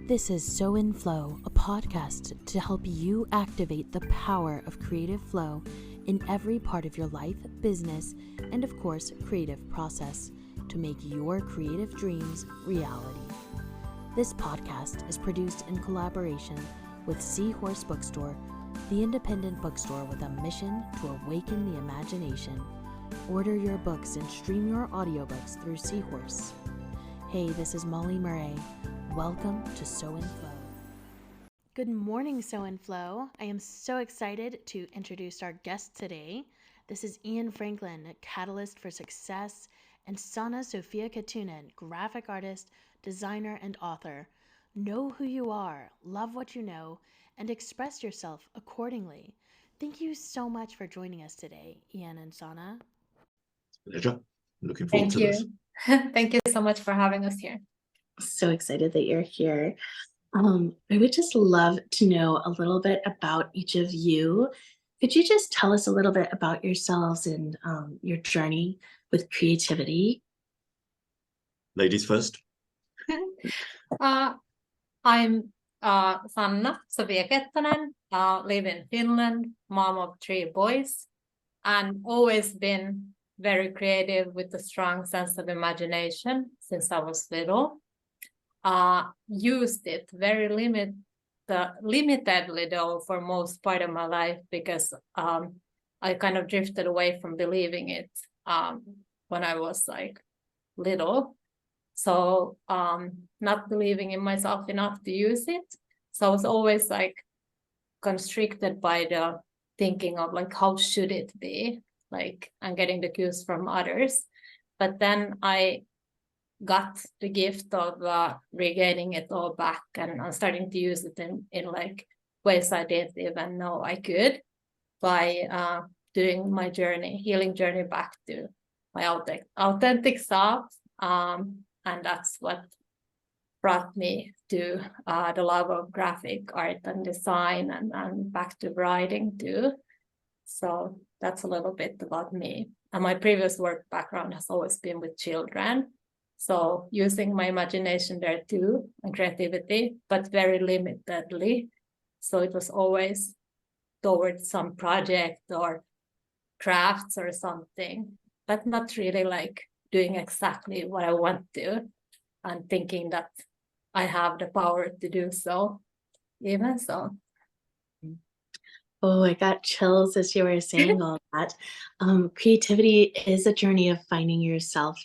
This is Soooo in Flow, a podcast to help you activate the power of creative flow in every part of your life, business, and of course, creative process to make your creative dreams reality. This podcast is produced in collaboration with Seahorse Bookstore, the independent bookstore with a mission to awaken the imagination. Order your books and stream your audiobooks through Seahorse. Hey, this is Molly Murray. Welcome to Soooo in Flow. Good morning, Soooo in Flow. I am so excited to introduce our guest today. This is Ian Franklin, Catalyst for Success, and Sanna Sofia Kettunen, graphic artist, designer, and author. Know who you are, love what you know, and express yourself accordingly. Thank you so much for joining us today, Ian and Sanna. Pleasure. Looking forward to this. Thank you so much for having us here. So excited that you're here. I would just love to know a little bit about each of you. Could you just tell us a little bit about yourselves and your journey with creativity? Ladies first. I'm Sanna Sofia Kettunen, live in Finland, mom of 3 boys, and always been very creative with a strong sense of imagination since I was little. Used it very limitedly though for most part of my life because I kind of drifted away from believing it when I was like little. So not believing in myself enough to use it. So I was always like constricted by the thinking of like how should it be, like, and getting the cues from others. But then I got the gift of regaining it all back and starting to use it in like ways I didn't even know I could by doing my healing journey back to my authentic self. And that's what brought me to the love of graphic art and design and back to writing too. So that's a little bit about me. And my previous work background has always been with children. So using my imagination there too, and creativity, but very limitedly. So it was always towards some project or crafts or something, but not really like doing exactly what I want to and thinking that I have the power to do so, even so. Oh, I got chills as you were saying all that. Creativity is a journey of finding yourself,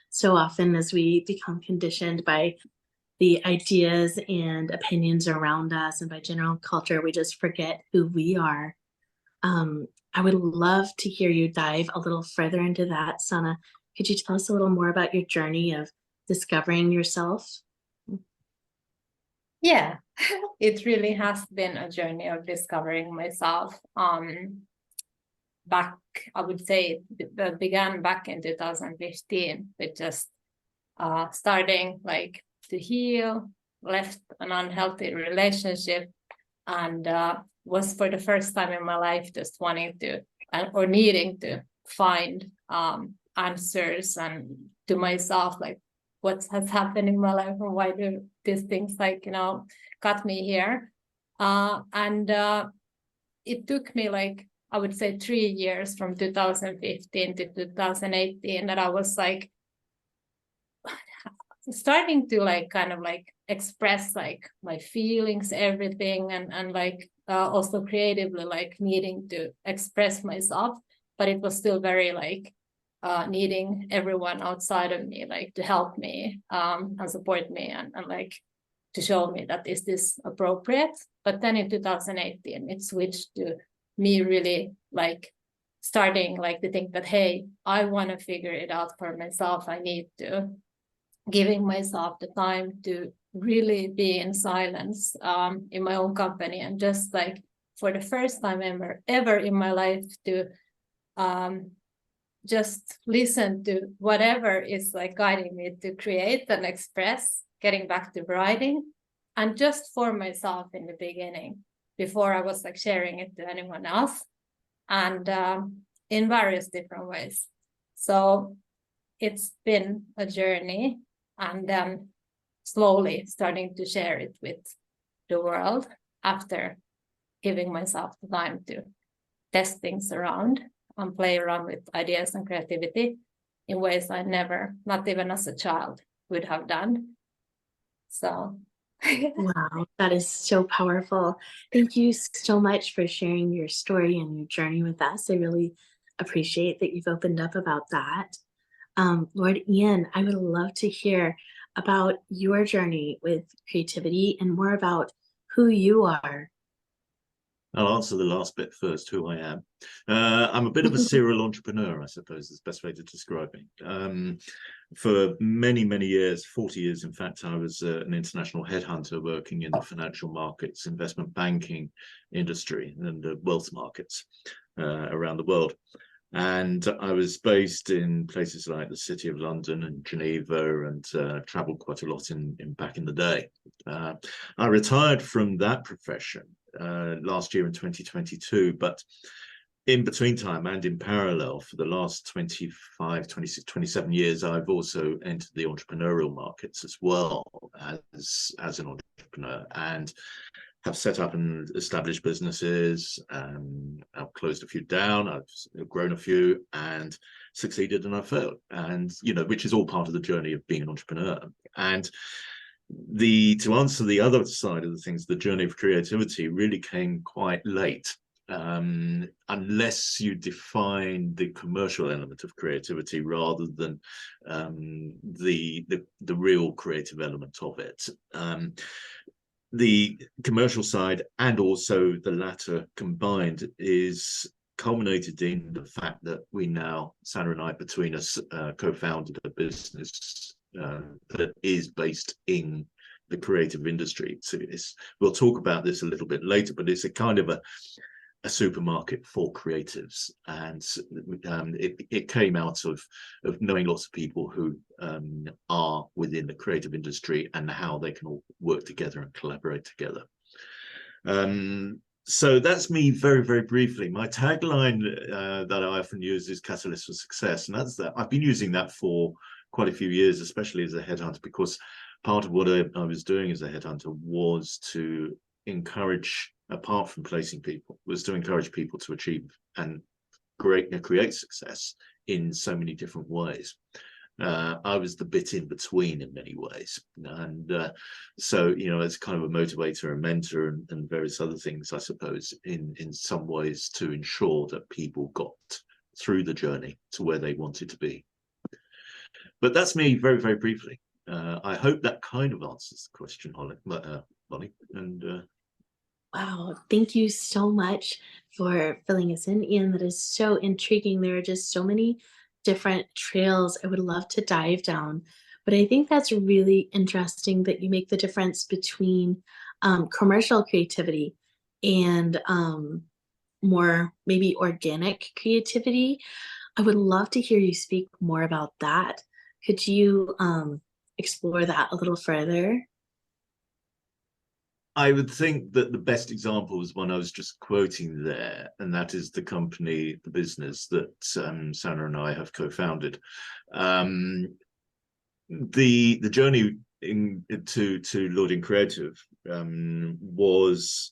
so often as we become conditioned by the ideas and opinions around us and by general culture, we just forget who we are. I would love to hear you dive a little further into that, Sanna. Could you tell us a little more about your journey of discovering yourself? Yeah, it really has been a journey of discovering myself. Back, I would say, that began back in 2015 with just starting like to heal, left an unhealthy relationship, and was for the first time in my life just wanting to or needing to find answers and to myself, like what has happened in my life and why do these things got me here. And it took me like, I would say 3 years from 2015 to 2018 that I was like starting to like kind of like express like my feelings, everything, and like also creatively like needing to express myself, but it was still very like needing everyone outside of me like to help me and support me and like to show me that is this appropriate. But then in 2018 it switched to me really like starting like to think that, hey, I want to figure it out for myself. I need to giving myself the time to really be in silence in my own company and just like for the first time ever in my life to just listen to whatever is like guiding me to create and express, getting back to writing, and just for myself in the beginning before I was like sharing it to anyone else, and in various different ways. So it's been a journey, and slowly starting to share it with the world after giving myself the time to test things around and play around with ideas and creativity in ways I never, not even as a child, would have done. So Wow, that is so powerful. Thank you so much for sharing your story and your journey with us. I really appreciate that you've opened up about that. Lord Ian, I would love to hear about your journey with creativity and more about who you are. I'll answer the last bit first, who I am. I'm a bit of a serial entrepreneur, I suppose is the best way to describe me. For many, many years, 40 years, in fact, I was an international headhunter working in the financial markets, investment banking industry and wealth markets around the world. And I was based in places like the City of London and Geneva, and traveled quite a lot back in the day. I retired from that profession last year in 2022, but in between time and in parallel for the last 25, 26, 27 years, I've also entered the entrepreneurial markets as well as an entrepreneur, and have set up and established businesses. I've closed a few down, I've grown a few, and succeeded and I've failed, and which is all part of the journey of being an entrepreneur. And to answer the other side of the things, the journey of creativity really came quite late, unless you define the commercial element of creativity rather than the real creative element of it. The commercial side and also the latter combined is culminated in the fact that we now, Sanna and I, between us, co-founded a business that is based in the creative industry. So we'll talk about this a little bit later, but it's a kind of a supermarket for creatives, and it came out of knowing lots of people who are within the creative industry and how they can all work together and collaborate together. So that's me very, very briefly. My tagline that I often use is Catalyst for Success, and that's that. I've been using that for quite a few years, especially as a headhunter, because part of what I was doing as a headhunter was to encourage, apart from placing people, was to encourage people to achieve and create success in so many different ways. I was the bit in between in many ways, and so it's kind of a motivator, a mentor, and various other things, I suppose, in some ways, to ensure that people got through the journey to where they wanted to be. But that's me very, very briefly. I hope that kind of answers the question, Holly. And Wow, thank you so much for filling us in, Ian. That is so intriguing. There are just so many different trails I would love to dive down. But I think that's really interesting that you make the difference between commercial creativity and more maybe organic creativity. I would love to hear you speak more about that. Could you explore that a little further? I would think that the best example is one I was just quoting there, and that is the company, the business that Sanna and I have co-founded. The journey to Lordian Creative was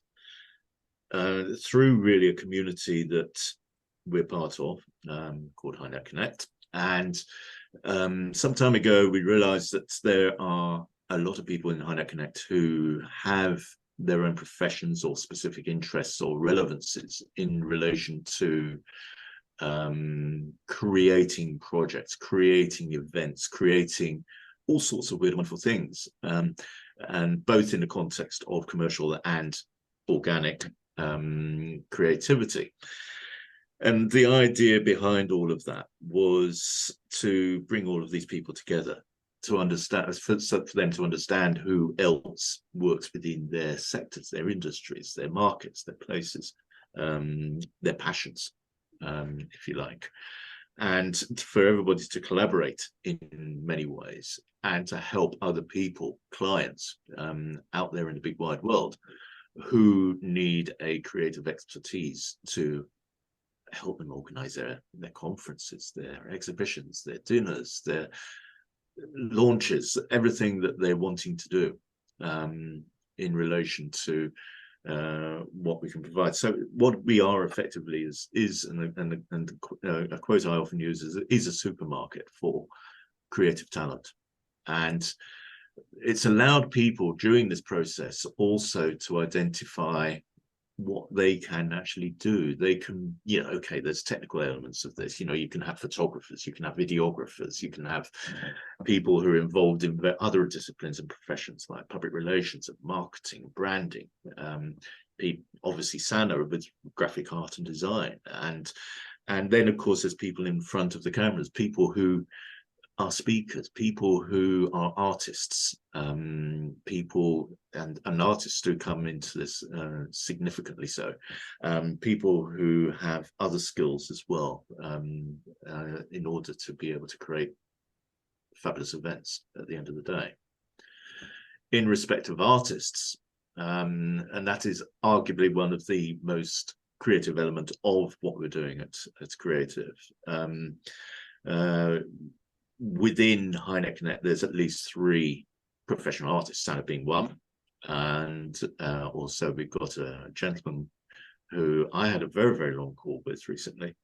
through really a community that we're part of, called HiNet Connect. And some time ago, we realized that there are a lot of people in HiNet Connect who have their own professions or specific interests or relevances in relation to creating projects, creating events, creating all sorts of weird, wonderful things, and both in the context of commercial and organic creativity. And the idea behind all of that was to bring all of these people together, to understand, for them to understand who else works within their sectors, their industries, their markets, their places, their passions, if you like, and for everybody to collaborate in many ways and to help other people, clients out there in the big wide world who need a creative expertise to help them organize their conferences, their exhibitions, their dinners, their launches everything that they're wanting to do in relation to what we can provide. So what we are effectively is a quote I often use is a supermarket for creative talent. And it's allowed people during this process also to identify what they can actually do. They can, okay, there's technical elements of this. You can have photographers, you can have videographers, you can have people who are involved in other disciplines and professions like public relations and marketing, branding. Obviously, Sanna with graphic art and design, and then of course there's people in front of the cameras, people who are speakers, people who are artists, people and artists do come into this significantly so, people who have other skills as well, in order to be able to create fabulous events at the end of the day. In respect of artists, and that is arguably one of the most creative element of what we're doing at Creative. Within High-Neck Connect, there's at least 3 professional artists, Sanna being one, and also we've got a gentleman who I had a very, very long call with recently,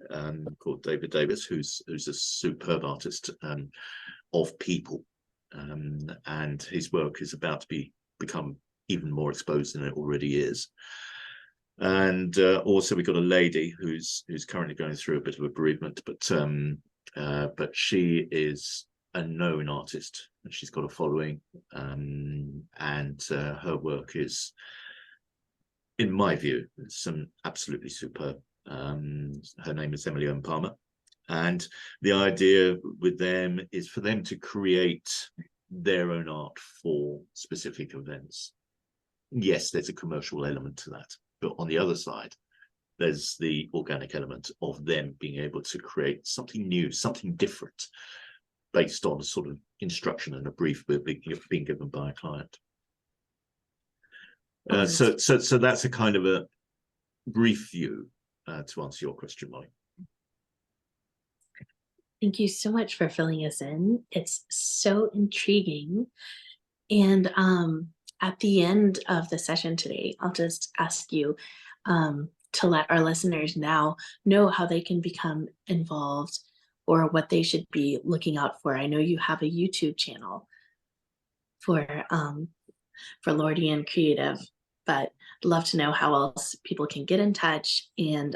called David Davis, who's a superb artist of people, and his work is about to become even more exposed than it already is. And also we've got a lady who's currently going through a bit of a bereavement, but she is a known artist and she's got a following, and her work is, in my view, some absolutely superb. Her name is Emily Owen Palmer, and the idea with them is for them to create their own art for specific events. Yes, there's a commercial element to that, but on the other side, there's the organic element of them being able to create something new, something different, based on a sort of instruction and a brief being given by a client. So that's a kind of a brief view to answer your question, Molly. Thank you so much for filling us in. It's so intriguing. And at the end of the session today, I'll just ask you to let our listeners now know how they can become involved or what they should be looking out for. I know you have a YouTube channel for Lordian Creative, but I'd love to know how else people can get in touch and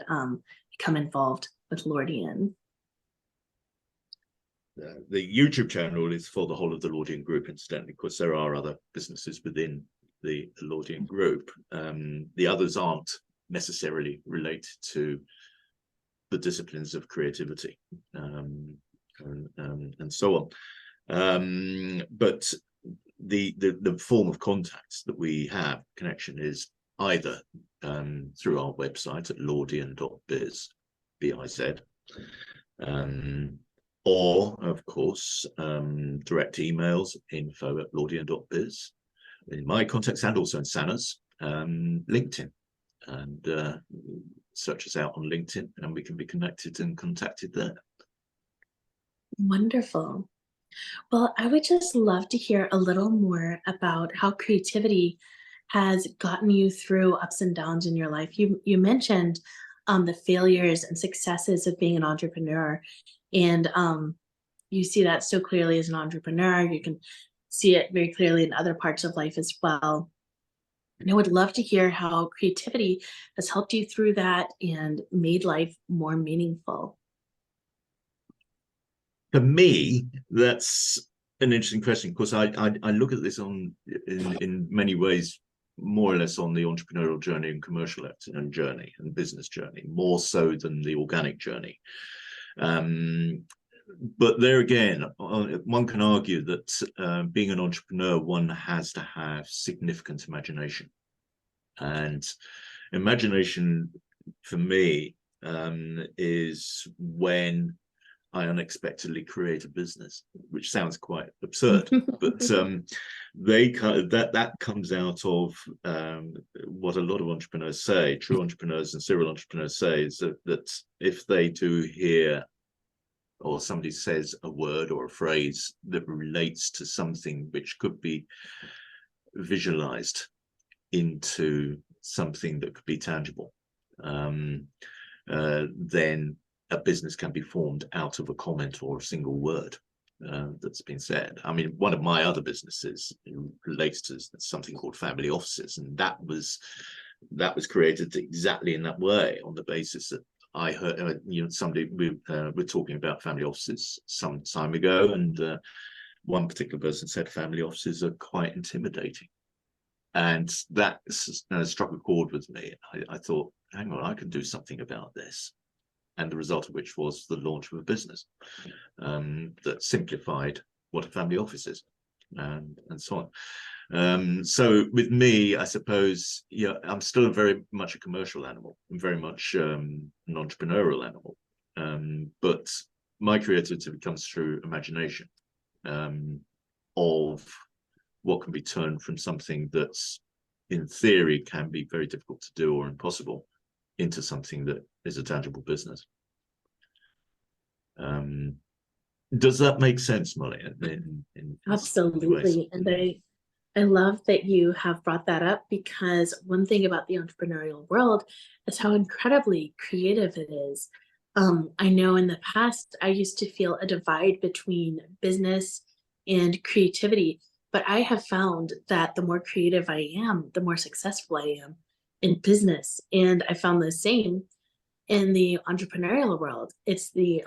become involved with Lordian. The YouTube channel is for the whole of the Lordian group, incidentally, because there are other businesses within the Lordian group. The others aren't necessarily related to the disciplines of creativity, and so on. But the form of contact that we have, connection, is either through our website at lordian.biz, B-I-Z, or of course direct emails, info@lordian.biz, in my contacts, and also in Sanna's, LinkedIn, and search us out on LinkedIn and we can be connected and contacted there. Wonderful. Well, I would just love to hear a little more about how creativity has gotten you through ups and downs in your life. You mentioned the failures and successes of being an entrepreneur, and you see that so clearly as an entrepreneur. You can see it very clearly in other parts of life as well. And I would love to hear how creativity has helped you through that and made life more meaningful. For me, that's an interesting question, because I look at this in many ways more or less on the entrepreneurial journey and commercial journey and business journey, more so than the organic journey. But there again, one can argue that being an entrepreneur, one has to have significant imagination. And imagination, for me, is when I unexpectedly create a business, which sounds quite absurd, but that comes out of what a lot of entrepreneurs say, true entrepreneurs and serial entrepreneurs say, is that if they do hear or somebody says a word or a phrase that relates to something which could be visualized into something that could be tangible, then a business can be formed out of a comment or a single word that's been said. I mean, one of my other businesses relates to something called family offices, and that was created exactly in that way, on the basis that I heard, somebody, we were talking about family offices some time ago, and one particular person said family offices are quite intimidating. And that struck a chord with me. I thought, hang on, I can do something about this. And the result of which was the launch of a business that simplified what a family office is, and so on. So with me, I suppose, I'm still very much a commercial animal. I'm very much an entrepreneurial animal. But my creativity comes through imagination of what can be turned from something that's, in theory, can be very difficult to do or impossible, into something that is a tangible business. Does that make sense, Molly? Absolutely. And I love that you have brought that up, because one thing about the entrepreneurial world is how incredibly creative it is. I know in the past, I used to feel a divide between business and creativity, but I have found that the more creative I am, the more successful I am in business. And I found the same in the entrepreneurial world. It's the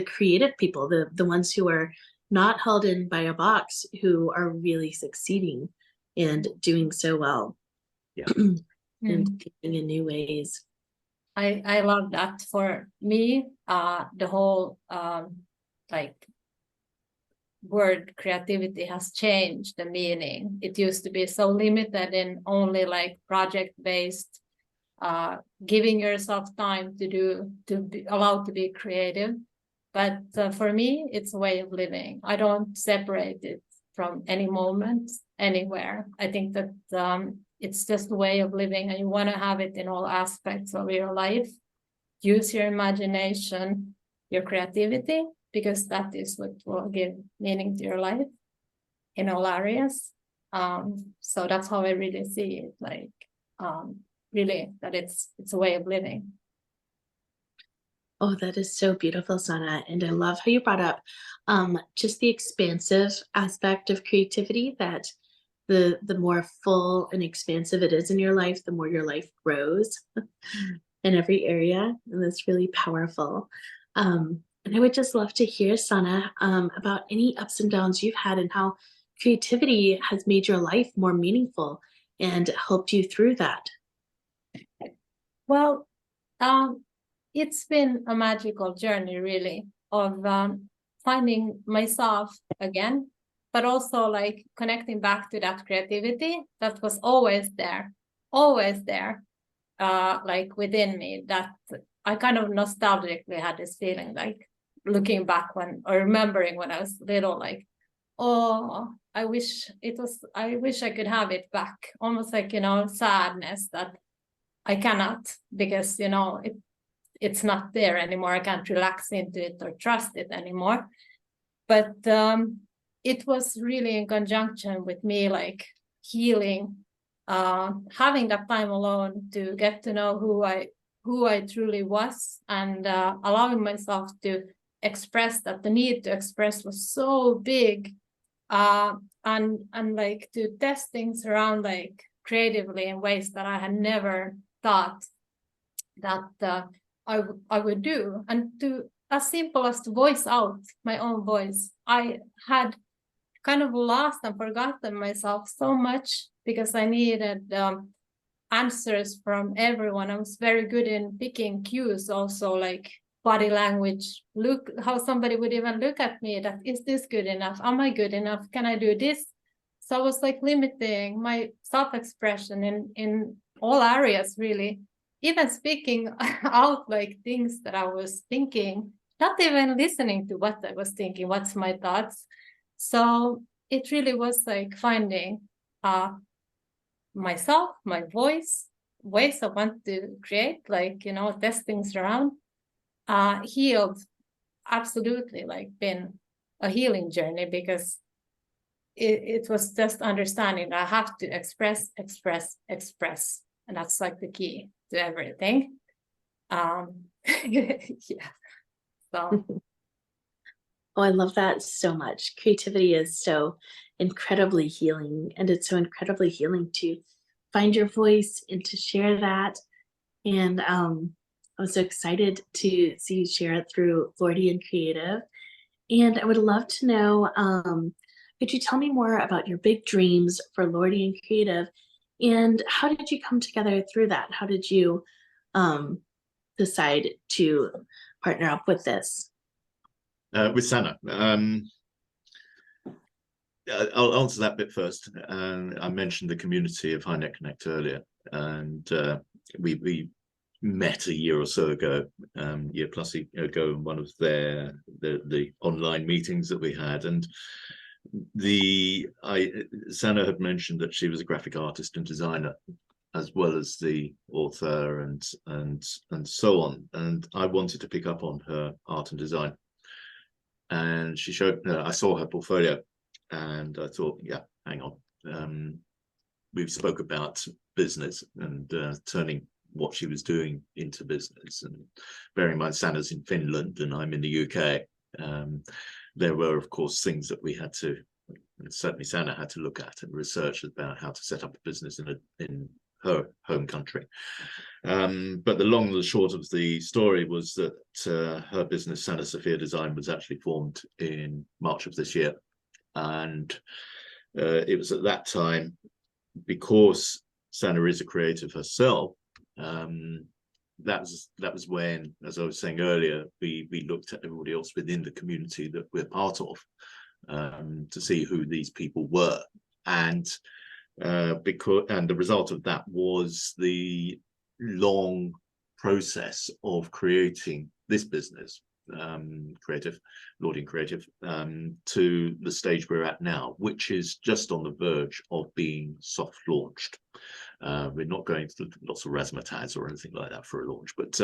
creative people, the ones who are not held in by a box, who are really succeeding and doing so well. Yeah. And thinking in new ways. I love that. For me, the whole word creativity has changed the meaning. It used to be so limited in only project-based, giving yourself time to be allowed to be creative. But for me, it's a way of living. I don't separate it from any moment, anywhere. I think that it's just a way of living, and you want to have it in all aspects of your life. Use your imagination, your creativity, because that is what will give meaning to your life in all areas. So that's how I really see it, really, that it's a way of living. Oh, that is so beautiful, Sanna. And I love how you brought up just the expansive aspect of creativity, that the more full and expansive it is in your life, the more your life grows in every area. And that's really powerful. And I would just love to hear, Sanna, about any ups and downs you've had, and how creativity has made your life more meaningful and helped you through that. Well, it's been a magical journey, really, of finding myself again, but also connecting back to that creativity that was always there, within me, that I kind of nostalgically had this feeling, looking back or remembering when I was little, oh, I wish I could have it back, almost sadness that I cannot, because it's not there anymore. I can't relax into it or trust it anymore. But it was really in conjunction with me healing, having that time alone to get to know who I truly was, and allowing myself to express that. The need to express was so big, and to test things around creatively in ways that I had never thought that I would do, and to as simple as to voice out my own voice. I had kind of lost and forgotten myself so much, because I needed answers from everyone. I was very good in picking cues, also body language, look, how somebody would even look at me, that is this good enough? Am I good enough? Can I do this? So I was limiting my self-expression in all areas, really. Even speaking out things that I was thinking, not even listening to what I was thinking, what's my thoughts. So it really was finding myself, my voice, ways I want to create, test things around, healed absolutely like been a healing journey, because it was just understanding I have to express, and that's like the key to everything. Yeah. So Oh, I love that so much. Creativity is so incredibly healing, and it's so incredibly healing to find your voice and to share that. And I was so excited to see you share it through Lordian Creative. And I would love to know, could you tell me more about your big dreams for Lordian Creative, and how did you come together through that? How did you decide to partner up with this? With Sanna. I'll answer that bit first. I mentioned the community of HighNet Connect earlier, and we met a year or so ago, year plus ago, in one of the online meetings that we had, and Sanna had mentioned that she was a graphic artist and designer, as well as the author and so on, and I wanted to pick up on her art and design. And she showed, I saw her portfolio, and I thought, yeah, hang on. We spoke about business and turning what she was doing into business. And bearing in mind, Sanna's in Finland and I'm in the UK. There were, of course, things that we had to, certainly Sanna had to look at and research about how to set up a business in her home country. But the long and the short of the story was that her business, Sanna Sofia Design, was actually formed in March of this year. And it was at that time, because Sanna is a creative herself, that was when, as I was saying earlier, we looked at everybody else within the community that we're part of, to see who these people were. And the result of that was the long process of creating this business, Lordian Creative, to the stage we're at now, which is just on the verge of being soft launched. We're not going through lots of razzmatazz or anything like that for a launch, but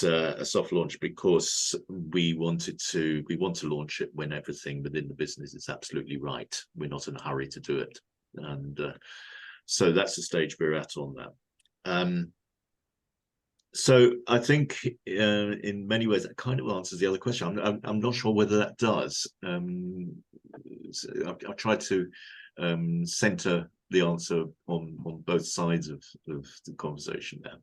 a soft launch, because we want to launch it when everything within the business is absolutely right. We're not in a hurry to do it. And so that's the stage we're at on that. So I think in many ways that kind of answers the other question. I'm not sure whether that does. I've tried to center the answer on both sides of the conversation there.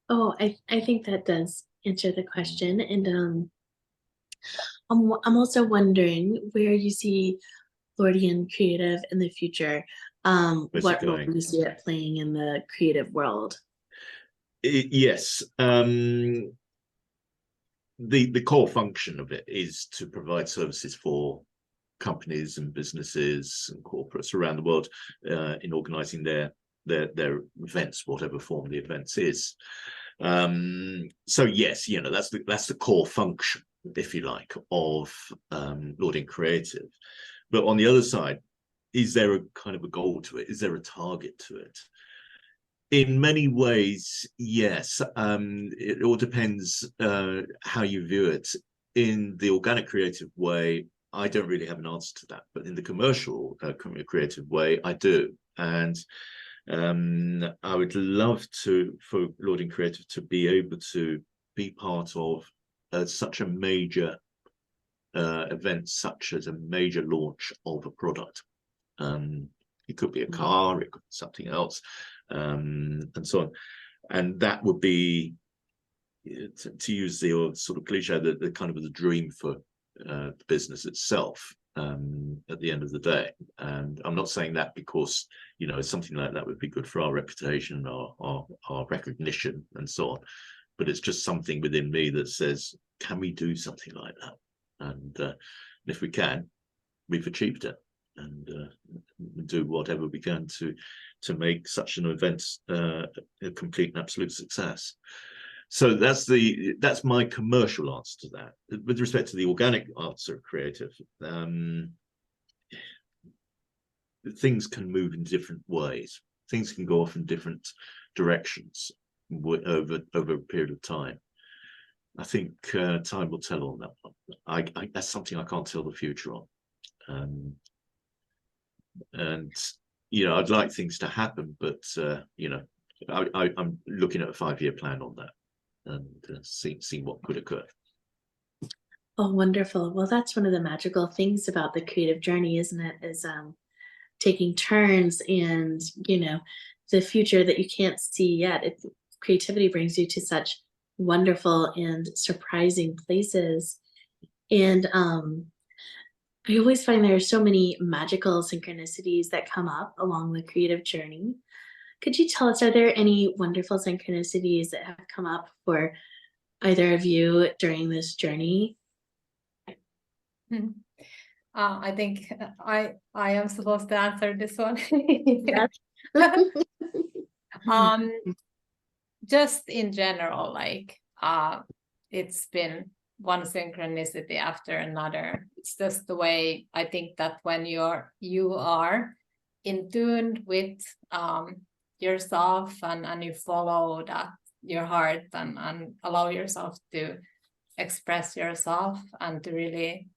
Oh, I think that does answer the question. And I'm also wondering where you see Lordian Creative in the future. What role do you see it playing in the creative world? Yes. The core function of it is to provide services for companies and businesses and corporates around the world in organizing their events, whatever form the events is. So yes, that's the core function, if you like, of Lordian Creative. But on the other side, is there a kind of a goal to it? Is there a target to it? In many ways, yes. It all depends how you view it. In the organic creative way, I don't really have an answer to that. But in the commercial creative way, I do. And I would love for Lordian Creative to be able to be part of such a major event, such as a major launch of a product. It could be a car, it could be something else, and so on. And that would be, to use the old sort of cliche, the kind of the dream for the business itself at the end of the day. And I'm not saying that because, something like that would be good for our reputation, our recognition, and so on. But it's just something within me that says, can we do something like that? And if we can, we've achieved it. And do whatever we can to make such an event a complete and absolute success. So that's my commercial answer to that. With respect to the organic answer of creative, things can move in different ways. Things can go off in different directions over a period of time. I think time will tell on that one. That's something I can't tell the future on. And I'd like things to happen, but I'm looking at a 5-year plan on that, and seeing what could occur. Oh, wonderful. Well, that's one of the magical things about the creative journey, isn't it? Is taking turns, and the future that you can't see yet. Creativity brings you to such wonderful and surprising places. And I always find there are so many magical synchronicities that come up along the creative journey. Could you tell us, are there any wonderful synchronicities that have come up for either of you during this journey? I think I am supposed to answer this one. Yes. Just in general, like it's been one synchronicity after another. It's just the way I think that when you are in tune with yourself, and you follow that your heart, and allow yourself to express yourself, and to really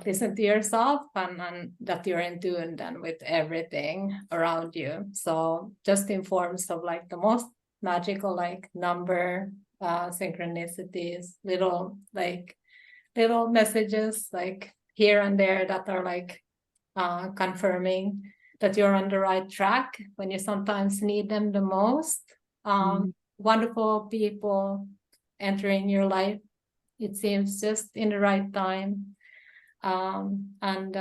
listen to yourself, and that you're in tune then with everything around you. So just in forms of like the most magical, like number synchronicities, little messages like here and there that are like confirming that you're on the right track when you sometimes need them the most. Wonderful people entering your life, it seems, just in the right time. And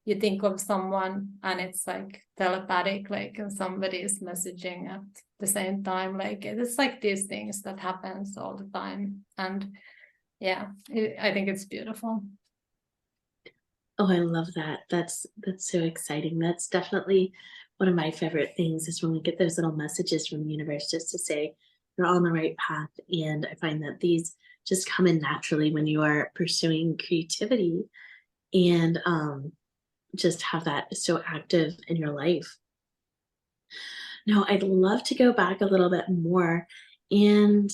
you think of someone and it's like telepathic, like somebody is messaging at the same time. Like it's like these things that happens all the time. And yeah, I think it's beautiful. Oh, I love that. That's so exciting. That's definitely one of my favorite things, is when we get those little messages from the universe just to say you're on the right path. And I find that these just come in naturally when you are pursuing creativity, and just have that so active in your life. Now, I'd love to go back a little bit more, and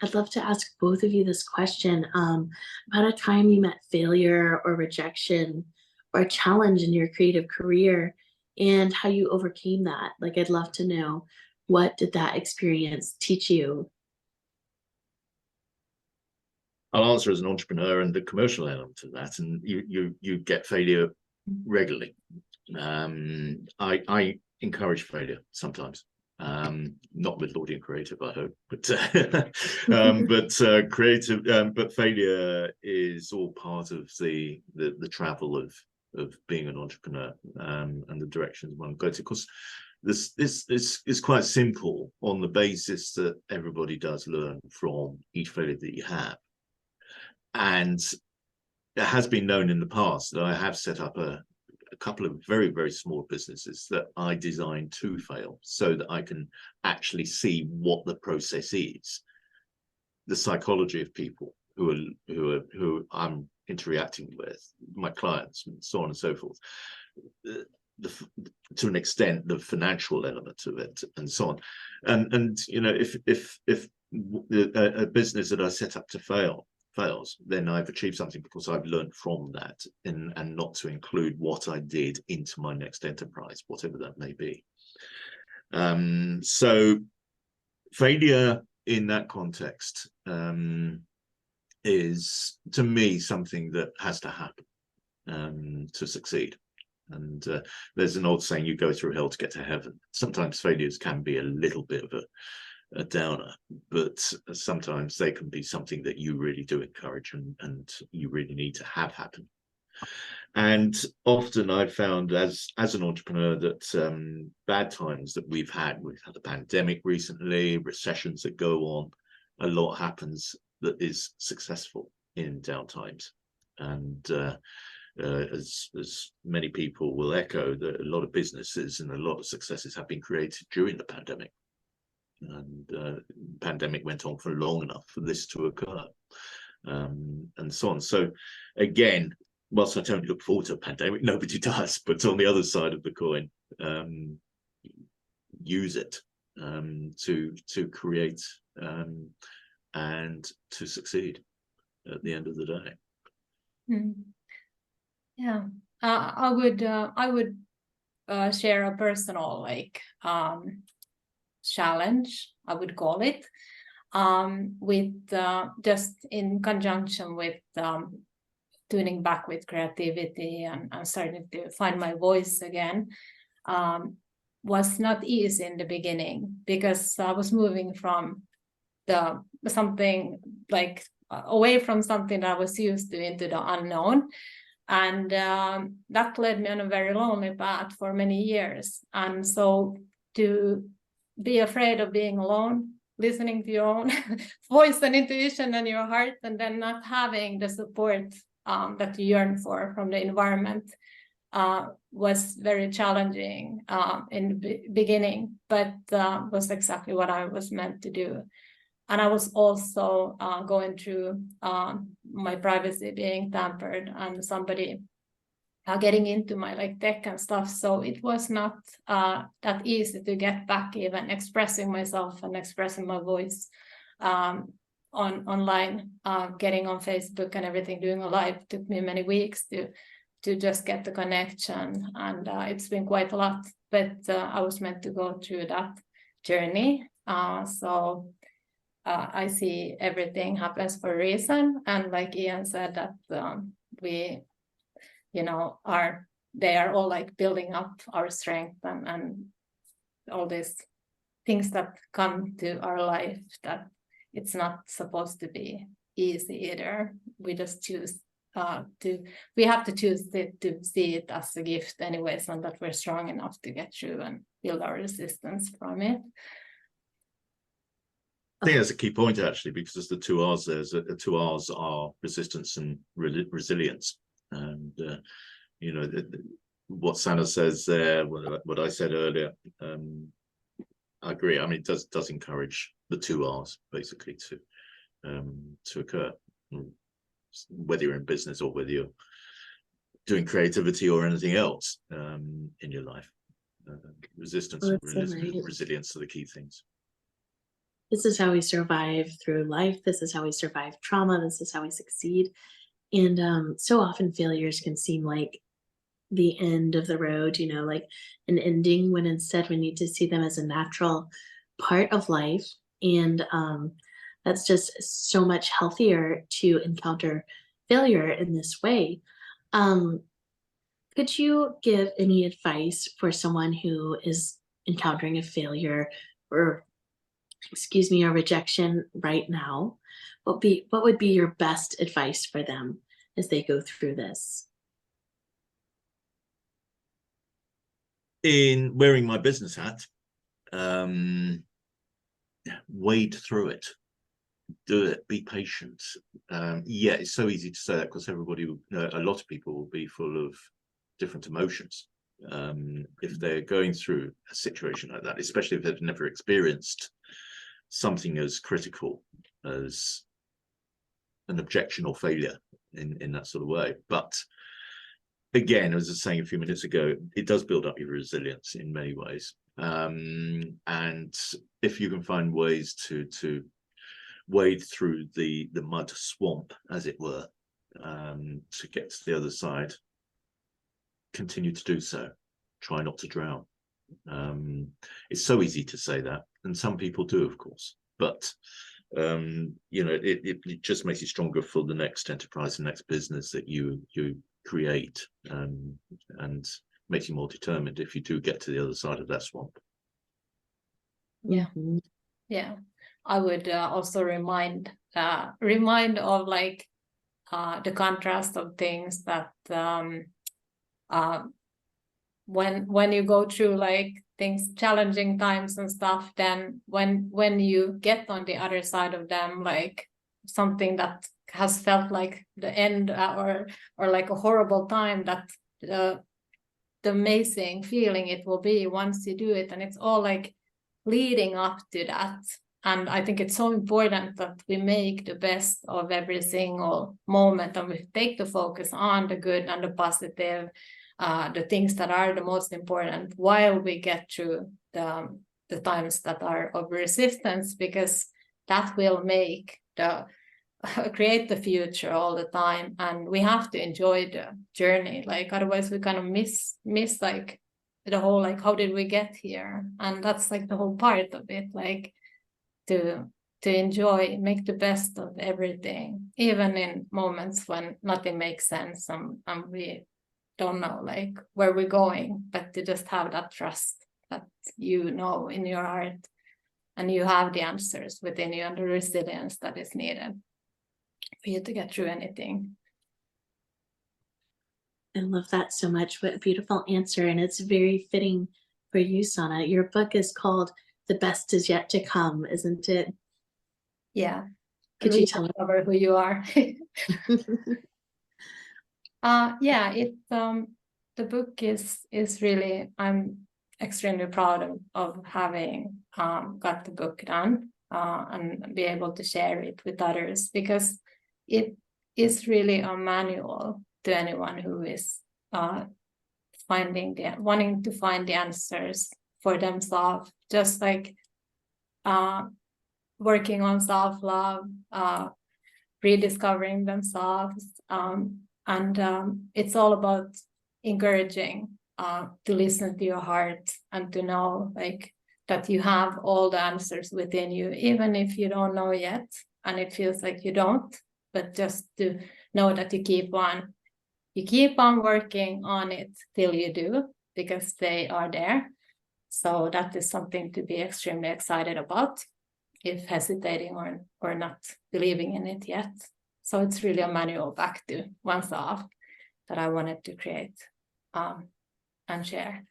I'd love to ask both of you this question, about a time you met failure or rejection or a challenge in your creative career, and how you overcame that. Like, I'd love to know, what did that experience teach you? I'll answer as an entrepreneur and the commercial element of that, and you get failure regularly. I encourage failure sometimes, not with Lordian Creative, I hope, but failure is all part of the travel of being an entrepreneur, and the directions one goes. Of course, this is quite simple on the basis that everybody does learn from each failure that you have. And it has been known in the past that I have set up a couple of very, very small businesses that I designed to fail, so that I can actually see what the process is, the psychology of people who I'm interacting with, my clients, and so on and so forth. To an extent, the financial element of it, and so on. And if a business that I set up to fails, then I've achieved something, because I've learned from that, and not to include what I did into my next enterprise, whatever that may be. So failure in that context is, to me, something that has to happen to succeed. And there's an old saying, you go through hell to get to heaven. Sometimes failures can be a little bit of a downer, but sometimes they can be something that you really do encourage, and you really need to have happen. And often I've found as an entrepreneur that bad times that we've had a pandemic recently, recessions that go on, a lot happens that is successful in downtimes. And as many people will echo, that a lot of businesses and a lot of successes have been created during the pandemic. And pandemic went on for long enough for this to occur, and so on. So again, whilst I don't look forward to a pandemic, nobody does, but on the other side of the coin, use it to create and to succeed at the end of the day. Yeah, I would share a personal like challenge, I would call it, with just in conjunction with tuning back with creativity and starting to find my voice again. Was not easy in the beginning because I was moving from something like away from something that I was used to into the unknown. And that led me on a very lonely path for many years. And so to be afraid of being alone, listening to your own voice and intuition and your heart, and then not having the support that you yearn for from the environment was very challenging in the beginning, but was exactly what I was meant to do. And I was also going through my privacy being tampered and somebody getting into my like tech and stuff. So it was not that easy to get back even expressing myself and expressing my voice online, getting on Facebook and everything, doing a live took me many weeks to just get the connection. And it's been quite a lot, but I was meant to go through that journey. So I see everything happens for a reason. And like Ian said, that we, you know, they are all like building up our strength and all these things that come to our life, that it's not supposed to be easy either. We just choose we have to choose to see it as a gift anyways, and that we're strong enough to get through and build our resistance from it. I think that's a key point, actually, because there's the two R's. The two R's are resistance and resilience. And, you know, what Sanna says there, what I said earlier, I agree. I mean, it does encourage the two R's, basically, to occur, whether you're in business or whether you're doing creativity or anything else in your life. Resistance and resilience are the key things. This is how we survive through life. This is how we survive trauma. This is how we succeed. And so often failures can seem like the end of the road, you know, like an ending, when instead we need to see them as a natural part of life. And that's just so much healthier to encounter failure in this way. Could you give any advice for someone who is encountering a failure or a rejection right now? What would be your best advice for them as they go through this? In wearing my business hat, wade through it, do it, be patient. Yeah, it's so easy to say that because a lot of people will be full of different emotions if they're going through a situation like that, especially if they've never experienced something as critical as an objection or failure in that sort of way. But again, as I was saying a few minutes ago, it does build up your resilience in many ways. And if you can find ways to wade through the mud swamp, as it were, to get to the other side, continue to do so. Try not to drown. It's so easy to say that, and some people do, of course, but you know, it just makes you stronger for the next enterprise, the next business that you create, and makes you more determined if you do get to the other side of that swamp. Yeah. Yeah, I would also remind of like the contrast of things that when you go through like things, challenging times and stuff, then when you get on the other side of them, like something that has felt like the end or like a horrible time, that the amazing feeling it will be once you do it, and it's all like leading up to that. And I think it's so important that we make the best of every single moment, and we take the focus on the good and the positive, the things that are the most important, while we get through the times that are of resistance, because that will make the create the future all the time, and we have to enjoy the journey. Like otherwise we kind of miss like the whole, like, how did we get here? And that's like the whole part of it, like to enjoy, make the best of everything, even in moments when nothing makes sense and we don't know like where we're going, but to just have that trust that you know in your heart and you have the answers within you and the resilience that is needed for you to get through anything. I love that so much. What a beautiful answer. And it's very fitting for you, Sanna. Your book is called The Best Is Yet to Come, isn't it? Yeah. Could you tell me? Discover who you are? Yeah, the book is really, I'm extremely proud of having got the book done and be able to share it with others, because it is really a manual to anyone who is wanting to find the answers for themselves, just like working on self-love, rediscovering themselves, and it's all about encouraging to listen to your heart and to know like that you have all the answers within you, even if you don't know yet and it feels like you don't, but just to know that you keep on working on it till you do, because they are there. So that is something to be extremely excited about, if hesitating or not believing in it yet. So it's really a manual back to oneself that I wanted to create and share.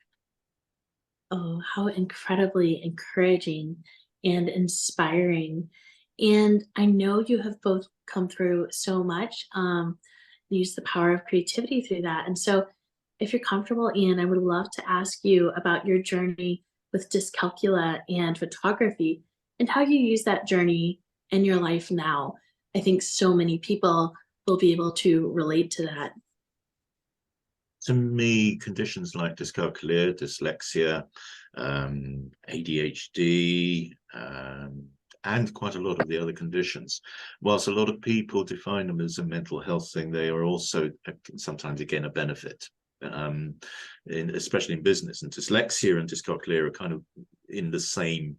Oh, how incredibly encouraging and inspiring. And I know you have both come through so much, use the power of creativity through that. And so if you're comfortable, Ian, I would love to ask you about your journey with dyscalculia and photography and how you use that journey in your life now. I think so many people will be able to relate to that. To me, conditions like dyscalculia, dyslexia, ADHD, and quite a lot of the other conditions, whilst a lot of people define them as a mental health thing, they are also sometimes, again, a benefit, especially in business. And dyslexia and dyscalculia are kind of in the same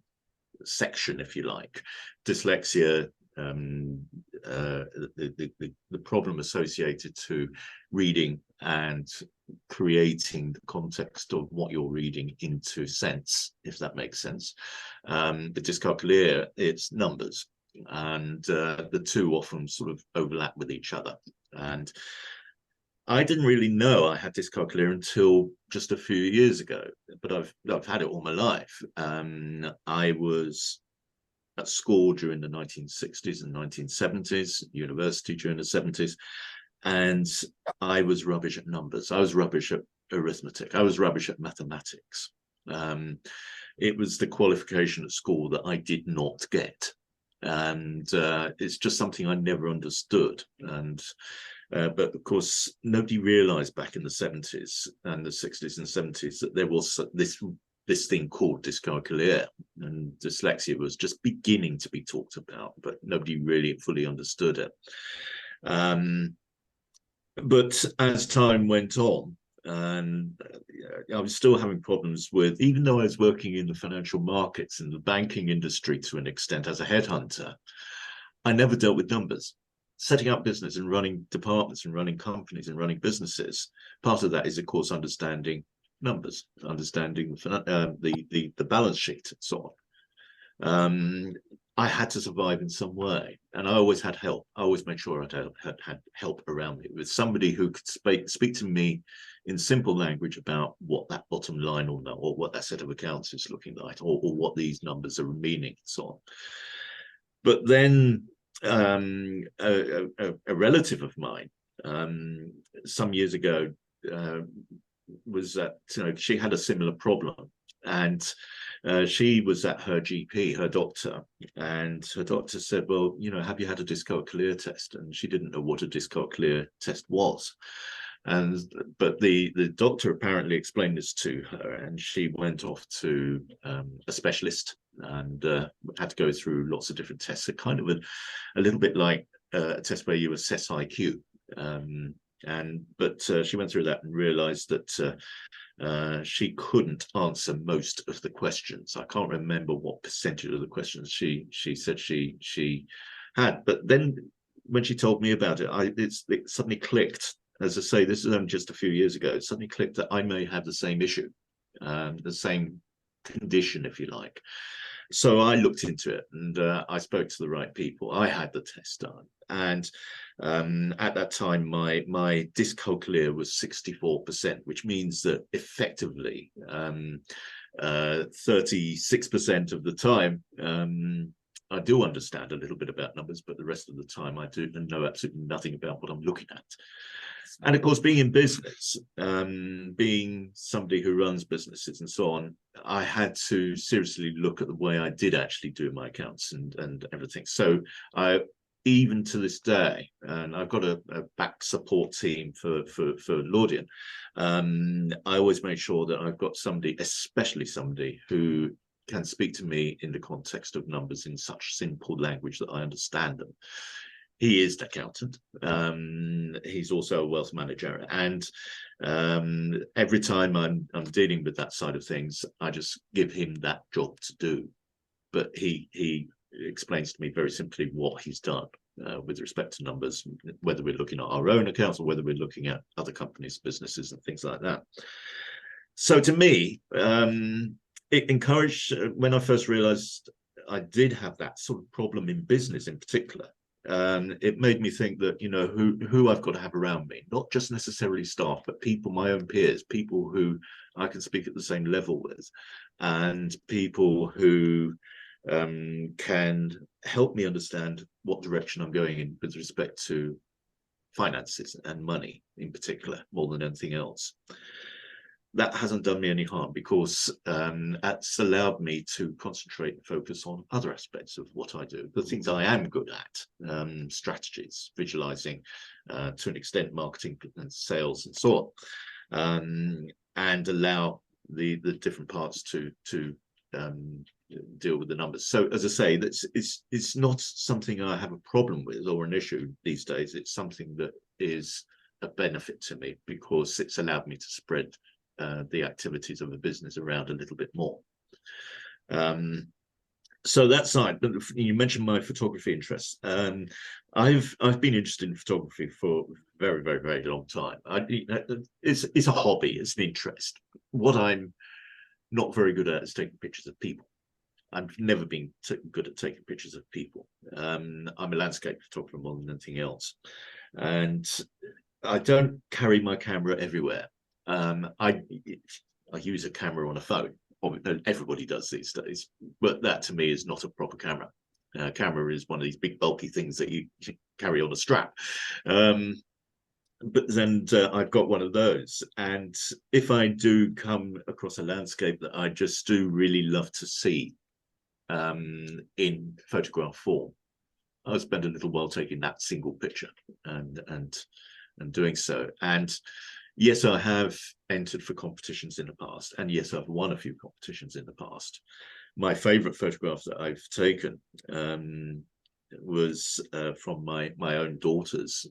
section, if you like. Dyslexia, the problem associated to reading and creating the context of what you're reading into sense, if that makes sense. The dyscalculia, it's numbers, and the two often sort of overlap with each other. And I didn't really know I had dyscalculia until just a few years ago, but I've had it all my life. I was at school during the 1960s and 1970s, university during the 70s, and I was rubbish at numbers. I was rubbish at arithmetic. I was rubbish at mathematics. It was the qualification at school that I did not get, and it's just something I never understood. And but of course, nobody realized back in the 70s and the 60s and 70s that there was this thing called dyscalculia, and dyslexia was just beginning to be talked about, but nobody really fully understood it. But as time went on, and I was still having problems with, even though I was working in the financial markets and the banking industry to an extent as a headhunter, I never dealt with numbers. Setting up business and running departments and running companies and running businesses, part of that is, of course, understanding numbers, understanding the balance sheet and so on. I had to survive in some way, and I always had help. I always made sure I had help around me, with somebody who could speak to me in simple language about what that bottom line or what that set of accounts is looking like, or what these numbers are meaning and so on. But then a relative of mine some years ago was that, she had a similar problem, and she was at her GP, her doctor, and her doctor said, well, have you had a dyscalculia test? And she didn't know what a dyscalculia test was. But the doctor apparently explained this to her, and she went off to a specialist and had to go through lots of different tests. So kind of a little bit like a test where you assess IQ. But she went through that and realized that she couldn't answer most of the questions. I can't remember what percentage of the questions she said she had. But then when she told me about it, it suddenly clicked. As I say, this is only just a few years ago. It suddenly clicked that I may have the same issue, the same condition, if you like. So I looked into it, and I spoke to the right people. I had the test done, and at that time, my dyscalculia was 64%, which means that effectively 36% of the time I do understand a little bit about numbers, but the rest of the time I do know absolutely nothing about what I'm looking at. And of course, being in business, being somebody who runs businesses and so on, I had to seriously look at the way I did actually do my accounts and everything. So even to this day, and I've got a back support team for Lordian, I always make sure that I've got somebody, especially somebody who can speak to me in the context of numbers in such simple language that I understand them. He is an accountant. He's also a wealth manager, and every time I'm dealing with that side of things, I just give him that job to do. But he explains to me very simply what he's done with respect to numbers, whether we're looking at our own accounts or whether we're looking at other companies' businesses and things like that. So to me, it encouraged, when I first realized I did have that sort of problem in business in particular, it made me think that, you know, who I've got to have around me, not just necessarily staff, but people, my own peers, people who I can speak at the same level with, and people who can help me understand what direction I'm going in with respect to finances and money in particular, more than anything else. That hasn't done me any harm, because that's allowed me to concentrate and focus on other aspects of what I do, the things I am good at, strategies, visualizing, to an extent, marketing and sales and so on, and allow the different parts to deal with the numbers. So as I say, it's not something I have a problem with or an issue these days. It's something that is a benefit to me, because it's allowed me to spread the activities of a business around a little bit more. So that side, but you mentioned my photography interests. I've been interested in photography for a very, very, very long time. It's a hobby, it's an interest. What I'm not very good at is taking pictures of people. I've never been good at taking pictures of people. I'm a landscape photographer more than anything else, and I don't carry my camera everywhere. I use a camera on a phone. Everybody does these days, but that to me is not a proper camera. Camera is one of these big bulky things that you carry on a strap. But then I've got one of those, and if I do come across a landscape that I just do really love to see in photograph form, I'll spend a little while taking that single picture and doing so. And yes, I have entered for competitions in the past, and yes, I've won a few competitions in the past. My favorite photograph that I've taken was from my own daughter's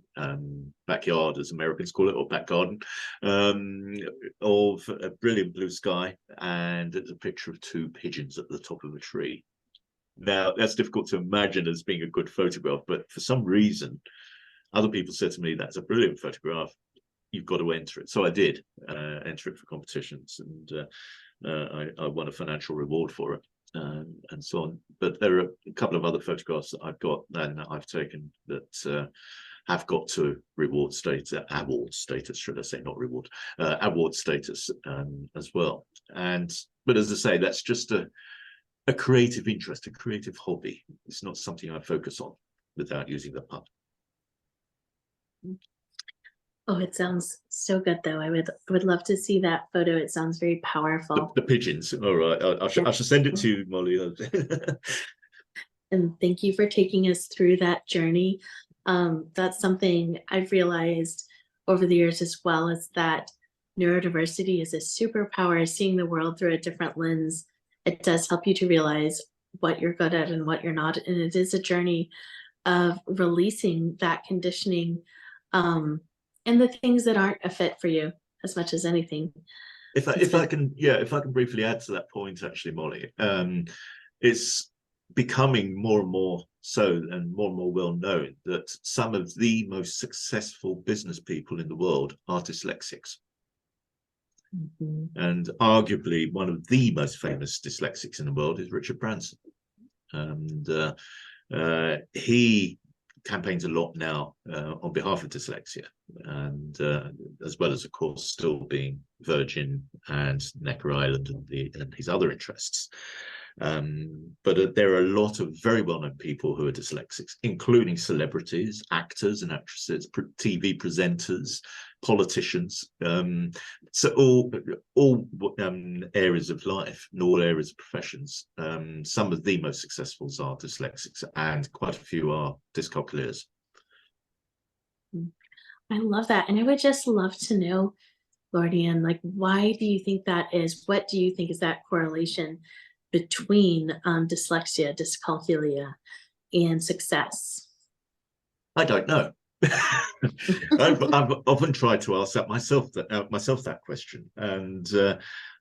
backyard, as Americans call it, or back garden, of a brilliant blue sky, and it's a picture of two pigeons at the top of a tree. Now, that's difficult to imagine as being a good photograph, but for some reason, other people said to me, that's a brilliant photograph, you've got to enter it. So I did enter it for competitions, and I won a financial reward for it, and so on. But there are a couple of other photographs that I've got and I've taken that have got to award status, should I say, not reward, award status as well. But as I say, that's just a creative interest, a creative hobby. It's not something I focus on, without using the pun. Oh, it sounds so good, though. I would love to see that photo. It sounds very powerful. The pigeons. All right, I shall send it to you, Molly. And thank you for taking us through that journey. That's something I've realized over the years as well is that neurodiversity is a superpower, seeing the world through a different lens. It does help you to realize what you're good at and what you're not. And it is a journey of releasing that conditioning and the things that aren't a fit for you as much as anything. If I can briefly add to that point, actually, Molly, it's becoming more and more so and more well known that some of the most successful business people in the world are dyslexics. And arguably one of the most famous dyslexics in the world is Richard Branson. And he campaigns a lot now on behalf of dyslexia, and as well as, of course, still being Virgin and Necker Island and his other interests. But there are a lot of very well-known people who are dyslexics, including celebrities, actors and actresses, TV presenters, politicians. So all areas of life and all areas of professions. Some of the most successful are dyslexics, and quite a few are dyscalculias. I love that. And I would just love to know, Lordian, like, why do you think that is? What do you think is that correlation between dyslexia, dyscalculia, and success? I don't know. I've often tried to ask that myself that question, and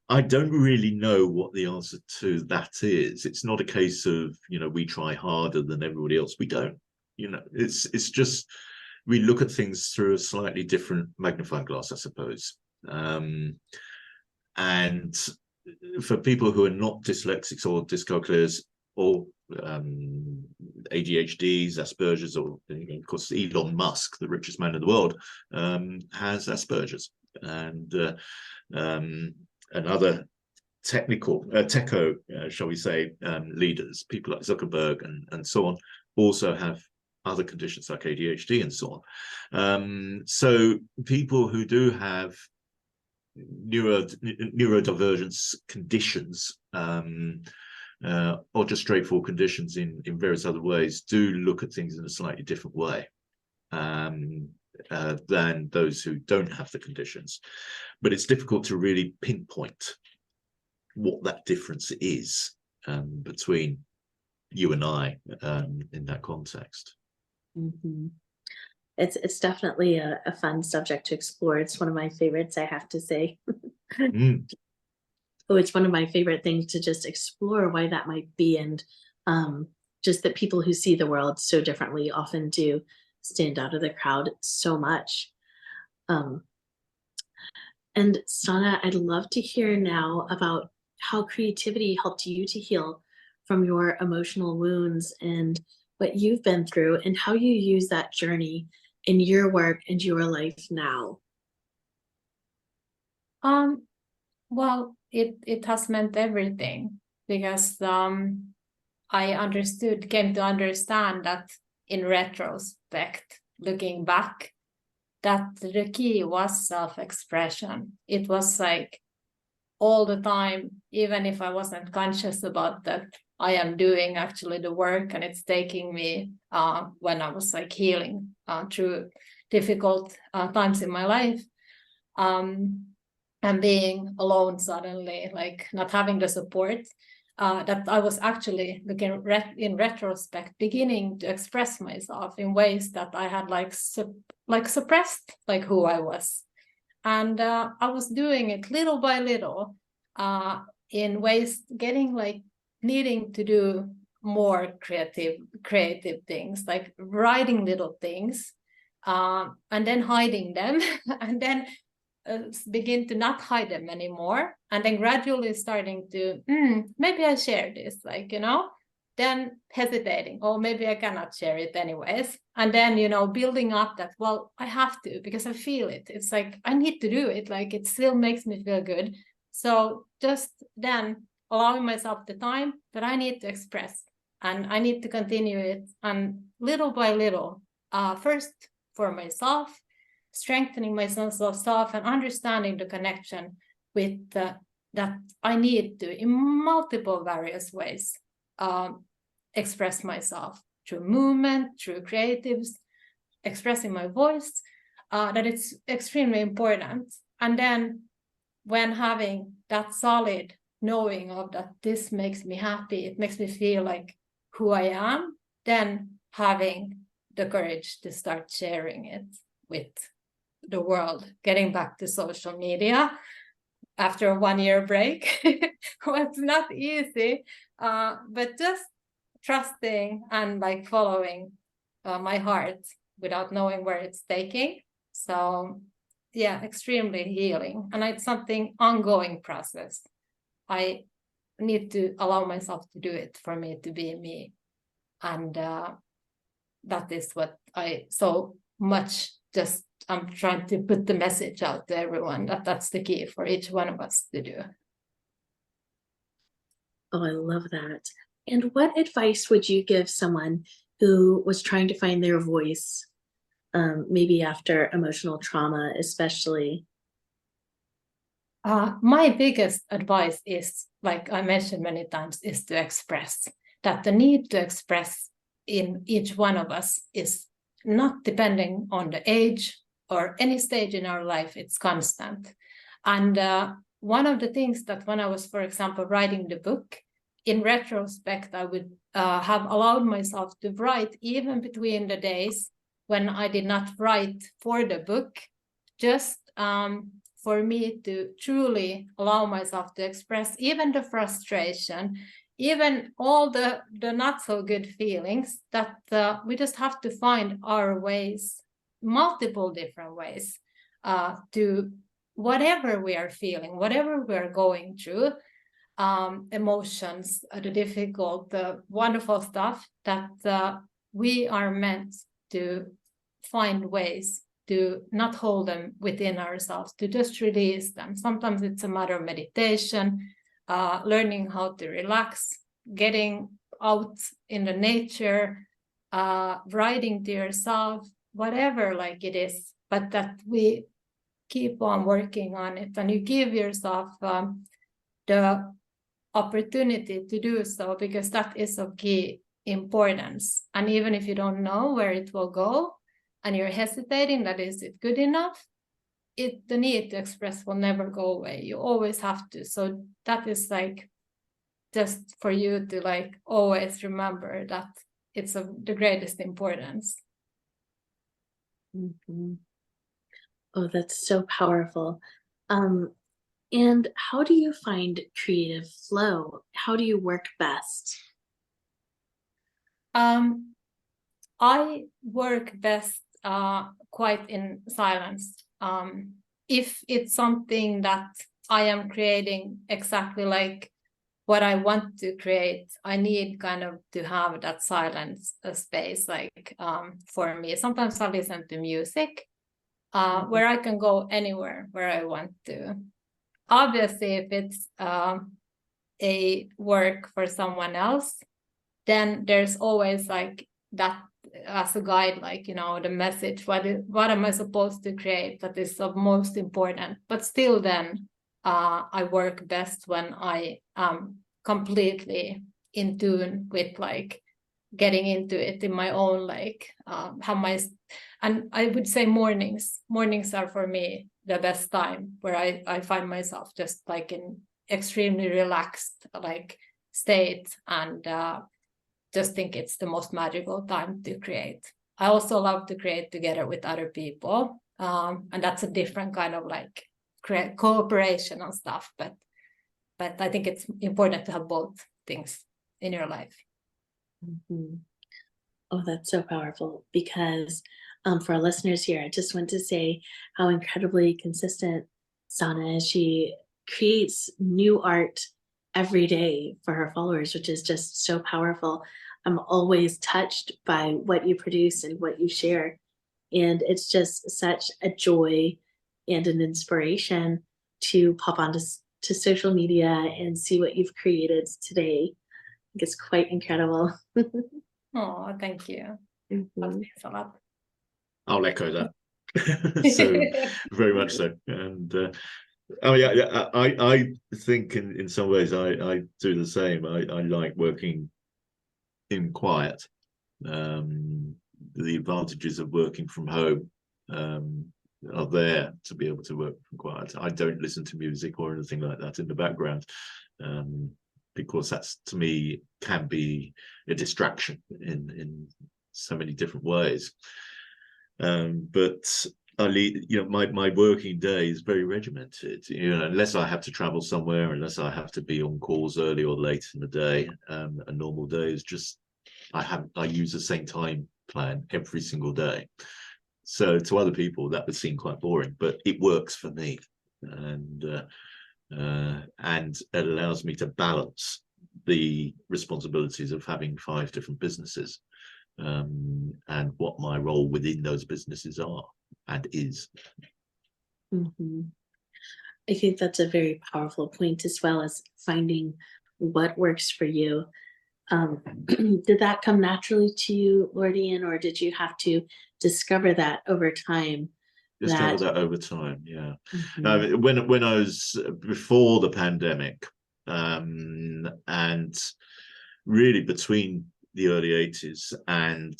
I don't really know what the answer to that is. It's not a case of, you know, we try harder than everybody else. We don't. You know, it's just we look at things through a slightly different magnifying glass, I suppose. And for people who are not dyslexics or dyscalculias or ADHDs, Asperger's, or of course Elon Musk, the richest man in the world, has Asperger's, and other techo, shall we say, leaders, people like Zuckerberg and so on, also have other conditions like ADHD and so on. So people who do have neurodivergence conditions, or just straightforward conditions in various other ways, do look at things in a slightly different way than those who don't have the conditions. But it's difficult to really pinpoint what that difference is between you and I in that context. It's definitely a fun subject to explore. It's one of my favorites, I have to say. Oh, it's one of my favorite things to just explore why that might be, and just that people who see the world so differently often do stand out of the crowd so much. And Sanna, I'd love to hear now about how creativity helped you to heal from your emotional wounds and what you've been through, and how you use that journey in your work and your life now. Well, it has meant everything, because I came to understand that in retrospect, looking back, that the key was self-expression. It was like all the time, even if I wasn't conscious about that, I am doing actually the work, and it's taking me when I was like healing through difficult times in my life, and being alone suddenly, like not having the support, that I was actually looking in retrospect, beginning to express myself in ways that I had suppressed, like who I was. And I was doing it little by little, in ways needing to do more creative things, like writing little things, and then hiding them, and then begin to not hide them anymore, and then gradually starting to maybe I share this, then hesitating, oh, maybe I cannot share it anyways, and then building up that, well, I have to, because I feel it, it's like I need to do it, like it still makes me feel good. So just then allowing myself the time that I need to express, and I need to continue it, and little by little, first for myself, strengthening my sense of self and understanding the connection with that I need to, in multiple various ways, express myself through movement, through creatives, expressing my voice, that it's extremely important. And then when having that solid knowing of that this makes me happy, it makes me feel like who I am, then having the courage to start sharing it with the world. Getting back to social media after a 1-year break was not easy, but just trusting and like following my heart without knowing where it's taking. So yeah, extremely healing. And it's something ongoing process. I need to allow myself to do it for me to be me. And that is what I so much just, I'm trying to put the message out to everyone that that's the key for each one of us to do. Oh, I love that. And what advice would you give someone who was trying to find their voice, maybe after emotional trauma, especially? My biggest advice is, like I mentioned many times, is to express. That the need to express in each one of us is not depending on the age or any stage in our life, it's constant. And one of the things that when I was, for example, writing the book, in retrospect, I would have allowed myself to write even between the days when I did not write for the book, just for me to truly allow myself to express even the frustration, even all the not so good feelings, that we just have to find our ways, multiple different ways to whatever we are feeling, whatever we are going through, emotions, the difficult, the wonderful stuff, that we are meant to find ways to not hold them within ourselves, to just release them. Sometimes it's a matter of meditation, learning how to relax, getting out in the nature, writing to yourself, whatever like it is, but that we keep on working on it, and you give yourself the opportunity to do so, because that is of key importance. And even if you don't know where it will go and you're hesitating, that is it good enough, the need to express will never go away. You always have to. So that is like just for you to like always remember that it's of the greatest importance. Mm-hmm. Oh, that's so powerful. And how do you find creative flow? How do you work best? I work best quite in silence. If it's something that I am creating exactly like what I want to create, I need kind of to have that silence space, like for me. Sometimes I listen to music where I can go anywhere where I want to. Obviously, if it's a work for someone else, then there's always like that as a guide, like, you know, the message, what am I supposed to create that is of most important. But still then I work best when I am completely in tune with like getting into it in my own, like and I would say mornings are for me the best time, where I find myself just like in extremely relaxed like state, and just think it's the most magical time to create. I also love to create together with other people, and that's a different kind of like cooperation and stuff, but I think it's important to have both things in your life. Mm-hmm. Oh, that's so powerful, because for our listeners here, I just want to say how incredibly consistent Sanna is. She creates new art every day for her followers, which is just so powerful. I'm always touched by what you produce and what you share. And it's just such a joy and an inspiration to pop onto social media and see what you've created today. I think it's quite incredible. Oh, thank you. Mm-hmm. That means a lot. I'll echo that. So very much so. And I think in some ways I do the same. I like working in quiet. The advantages of working from home are there to be able to work from quiet. I don't listen to music or anything like that in the background, because that's, to me, can be a distraction in so many different ways. But I lead, my working day is very regimented. Unless I have to travel somewhere, unless I have to be on calls early or late in the day, a normal day is just, I use the same time plan every single day. So to other people that would seem quite boring, but it works for me, and it allows me to balance the responsibilities of having 5 different businesses, and what my role within those businesses are and is. Mm-hmm. I think that's a very powerful point, as well as finding what works for you. Did that come naturally to you, Lordian, or did you have to discover that over time? Discover that over time, yeah. Mm-hmm. When I was before the pandemic, and really between the early 80s and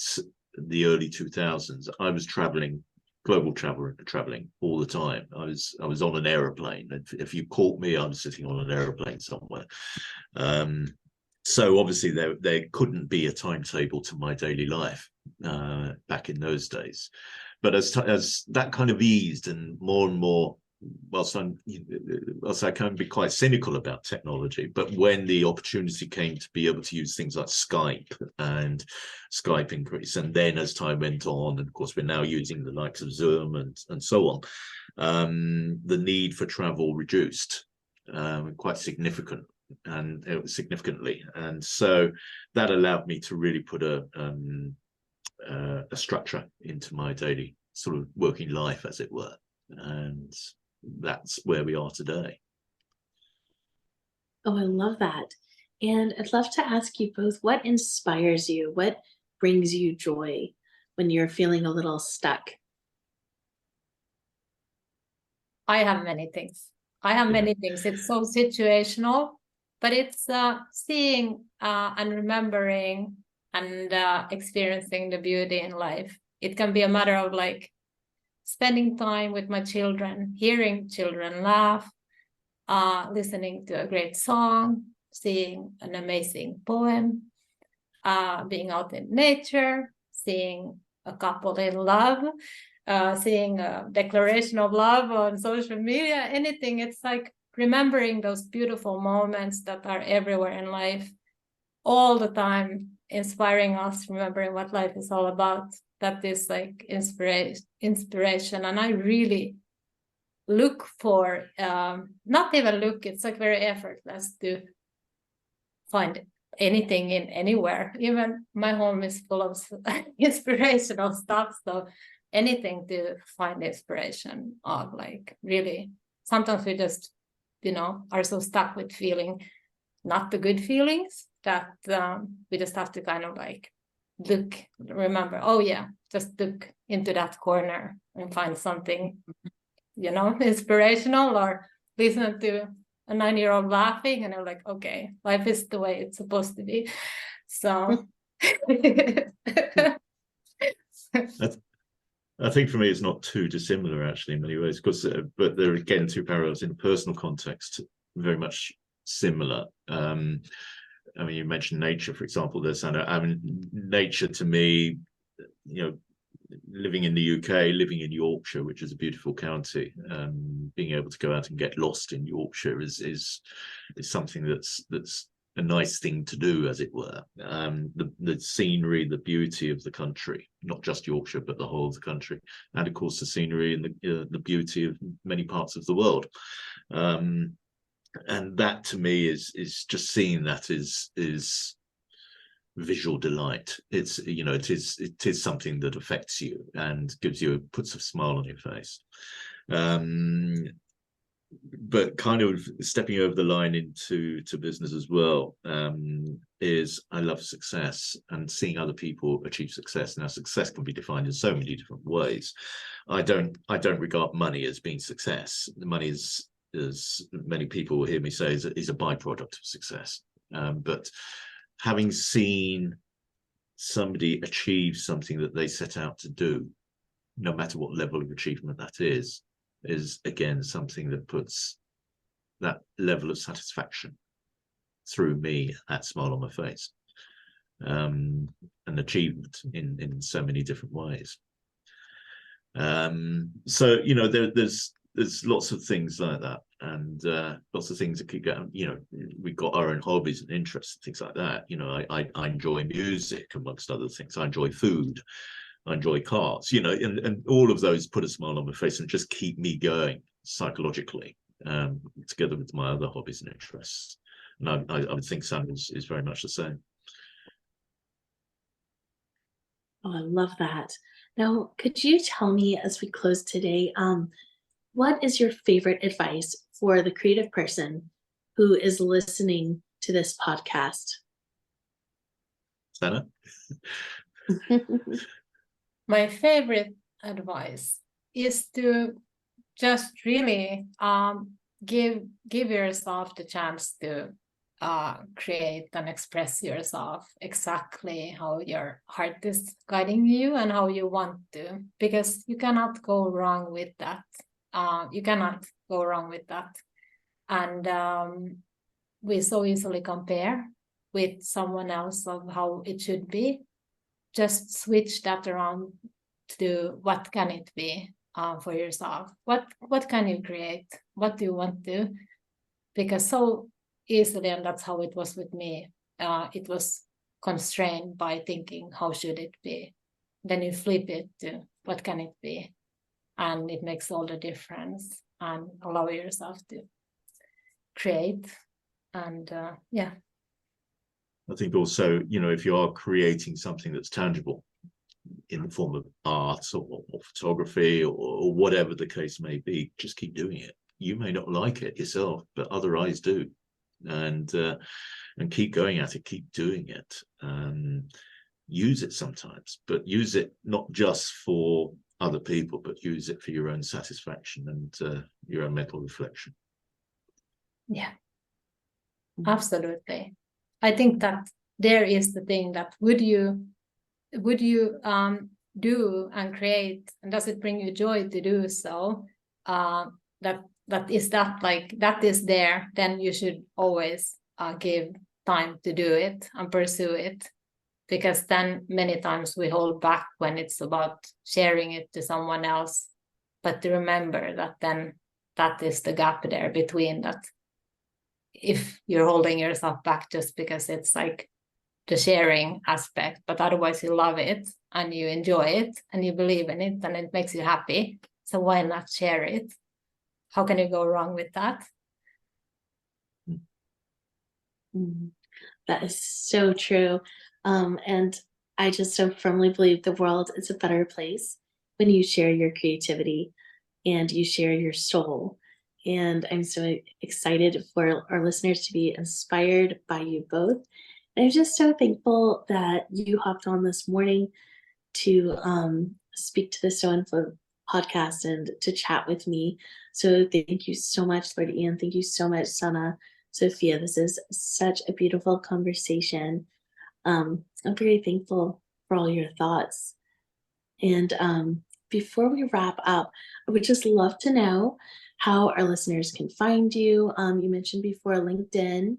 the early 2000s, I was traveling, global traveling all the time. I was on an aeroplane. If you caught me, I was sitting on an aeroplane somewhere. So obviously there couldn't be a timetable to my daily life back in those days. But as that kind of eased, and more, whilst I can be quite cynical about technology, but when the opportunity came to be able to use things like Skype, and Skype increased, and then as time went on, and of course we're now using the likes of Zoom and so on, the need for travel reduced quite significantly, and so that allowed me to really put a structure into my daily sort of working life, as it were, and that's where we are today. Oh, I love that. And I'd love to ask you both, what inspires you? What brings you joy when you're feeling a little stuck? I have many things. It's so situational, but it's seeing and remembering and experiencing the beauty in life. It can be a matter of like spending time with my children, hearing children laugh, listening to a great song, seeing an amazing poem, being out in nature, seeing a couple in love, seeing a declaration of love on social media, anything. It's like remembering those beautiful moments that are everywhere in life all the time, inspiring us, remembering what life is all about. That is like inspiration. And I really look for, not even look, it's like very effortless to find anything in anywhere. Even my home is full of inspirational stuff. So anything to find inspiration of, like, really, sometimes we just, are so stuck with feeling not the good feelings that we just have to kind of like remember, oh yeah, just look into that corner and find something, inspirational, or listen to a 9-year-old laughing, and I'm like, okay, life is the way it's supposed to be. So I think for me it's not too dissimilar actually in many ways, because but there are again 2 parallels in a personal context, very much similar. I mean, you mentioned nature, for example, there, Sanna. I mean, nature to me, living in the UK, living in Yorkshire, which is a beautiful county, being able to go out and get lost in Yorkshire is something that's a nice thing to do, as it were. The scenery, the beauty of the country, not just Yorkshire, but the whole of the country, and of course the scenery and the beauty of many parts of the world. And that to me is just seeing that is visual delight. It's it is something that affects you and puts a smile on your face. But kind of stepping over the line into business as well, is I love success and seeing other people achieve success. Now, success can be defined in so many different ways. I don't regard money as being success. The money is, as many people will hear me say, is a byproduct of success. But having seen somebody achieve something that they set out to do, no matter what level of achievement that is again something that puts that level of satisfaction through me, that smile on my face, an achievement in so many different ways. So there's lots of things like that, and lots of things that could get, we've got our own hobbies and interests and things like that. I enjoy music amongst other things. I enjoy food, I enjoy cars, and all of those put a smile on my face and just keep me going psychologically, together with my other hobbies and interests. And I would think Sanna is very much the same. Oh, I love that. Now, could you tell me as we close today, what is your favorite advice for the creative person who is listening to this podcast? Sanna? My favorite advice is to just really give yourself the chance to create and express yourself exactly how your heart is guiding you and how you want to, because you cannot go wrong with that. You cannot go wrong with that. And we so easily compare with someone else of how it should be. Just switch that around to what can it be for yourself? What can you create? What do you want to? Because so easily, and that's how it was with me, it was constrained by thinking, how should it be? Then you flip it to what can it be? And it makes all the difference, and allow yourself to create. And yeah. I think also, if you are creating something that's tangible in the form of art or photography or whatever the case may be, just keep doing it. You may not like it yourself, but other eyes do. And keep going at it, keep doing it. Use it sometimes, but use it not just for other people, but use it for your own satisfaction and your own mental reflection. Yeah, absolutely. I think that there is the thing that would you do and create, and does it bring you joy to do so? That is there, then you should always give time to do it and pursue it, because then many times we hold back when it's about sharing it to someone else. But to remember that then that is the gap there between that. If you're holding yourself back just because it's like the sharing aspect, but otherwise you love it and you enjoy it and you believe in it and it makes you happy, so why not share it? How can you go wrong with that? That is so true. And I just so firmly believe the world is a better place when you share your creativity and you share your soul. And I'm so excited for our listeners to be inspired by you both. And I'm just so thankful that you hopped on this morning to speak to the Soooo Flow podcast and to chat with me. So thank you so much, Lordian. Thank you so much, Sanna Sofia. This is such a beautiful conversation. I'm very thankful for all your thoughts. And before we wrap up, I would just love to know how our listeners can find you. You mentioned before LinkedIn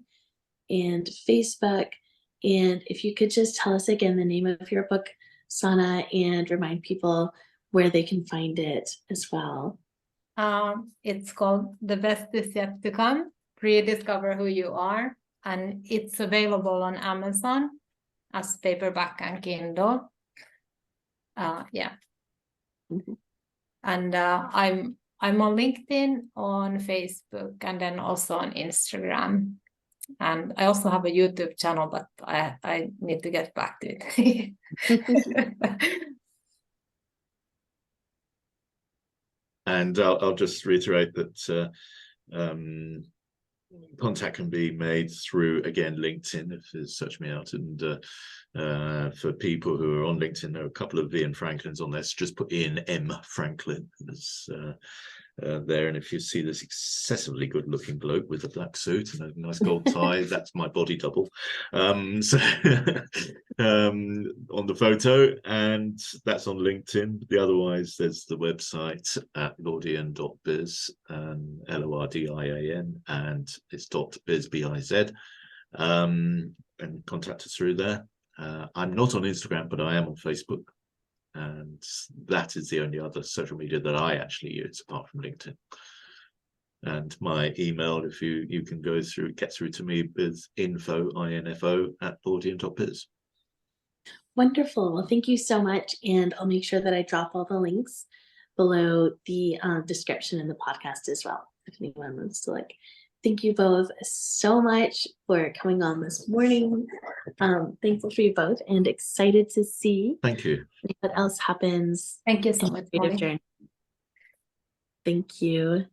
and Facebook. And if you could just tell us again the name of your book, Sanna, and remind people where they can find it as well. It's called The Best Is Yet to Come, Rediscover Who You Are. And it's available on Amazon as paperback and Kindle. Yeah. Mm-hmm. And I'm on LinkedIn, on Facebook, and then also on Instagram. And I also have a YouTube channel, but I need to get back to it. And I'll just reiterate that contact can be made through, again, LinkedIn, if you search me out. And for people who are on LinkedIn, there are a couple of Ian Franklins on there, so just put in M Franklin there. And if you see this excessively good-looking bloke with a black suit and a nice gold tie, that's my body double. On the photo, and that's on LinkedIn. Otherwise, there's the website at lordian.biz, LORDIAN, and it's .biz, B-I-Z, and contact us through there. I'm not on Instagram, but I am on Facebook. And that is the only other social media that I actually use apart from LinkedIn. And my email, if you can get through to me, is info@lordian.biz. Wonderful. Well, thank you so much. And I'll make sure that I drop all the links below the description in the podcast as well, if anyone wants to look. Thank you both so much for coming on this morning. Thankful for you both and excited to see Thank you. what else happens. Thank you so in much, the creative Molly. journey. Thank you.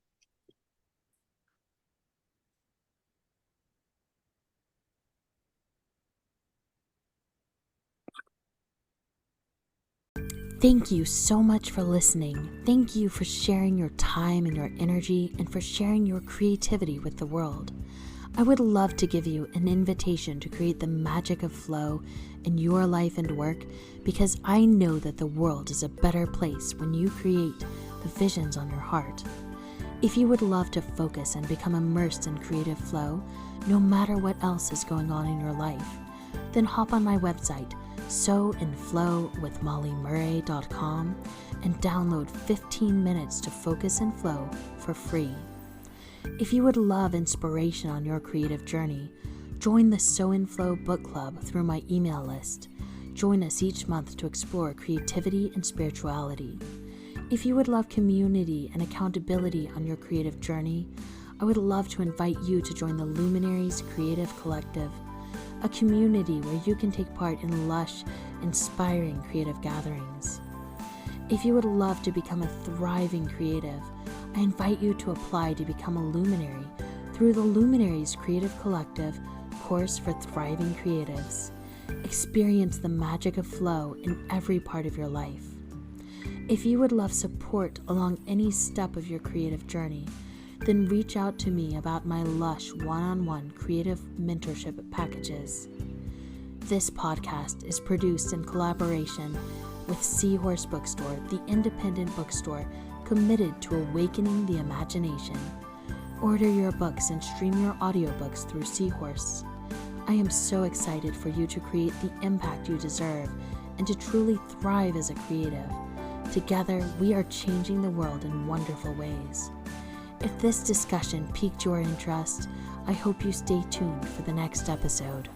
Thank you so much for listening. Thank you for sharing your time and your energy and for sharing your creativity with the world. I would love to give you an invitation to create the magic of flow in your life and work, because I know that the world is a better place when you create the visions on your heart. If you would love to focus and become immersed in creative flow, no matter what else is going on in your life, then hop on my website, SooooWithMollyMurray.com, and download 15 minutes to focus and flow for free. If you would love inspiration on your creative journey, join the Soooo and Flow book club through my email list. Join us each month to explore creativity and spirituality. If you would love community and accountability on your creative journey, I would love to invite you to join the Luminaries Creative Collective, a community where you can take part in lush, inspiring creative gatherings. If you would love to become a thriving creative, I invite you to apply to become a luminary through the Luminaries Creative Collective course for thriving creatives. Experience the magic of flow in every part of your life. If you would love support along any step of your creative journey, then reach out to me about my lush one-on-one creative mentorship packages. This podcast is produced in collaboration with Seahorse Bookstore, the independent bookstore committed to awakening the imagination. Order your books and stream your audiobooks through Seahorse. I am so excited for you to create the impact you deserve and to truly thrive as a creative. Together, we are changing the world in wonderful ways. If this discussion piqued your interest, I hope you stay tuned for the next episode.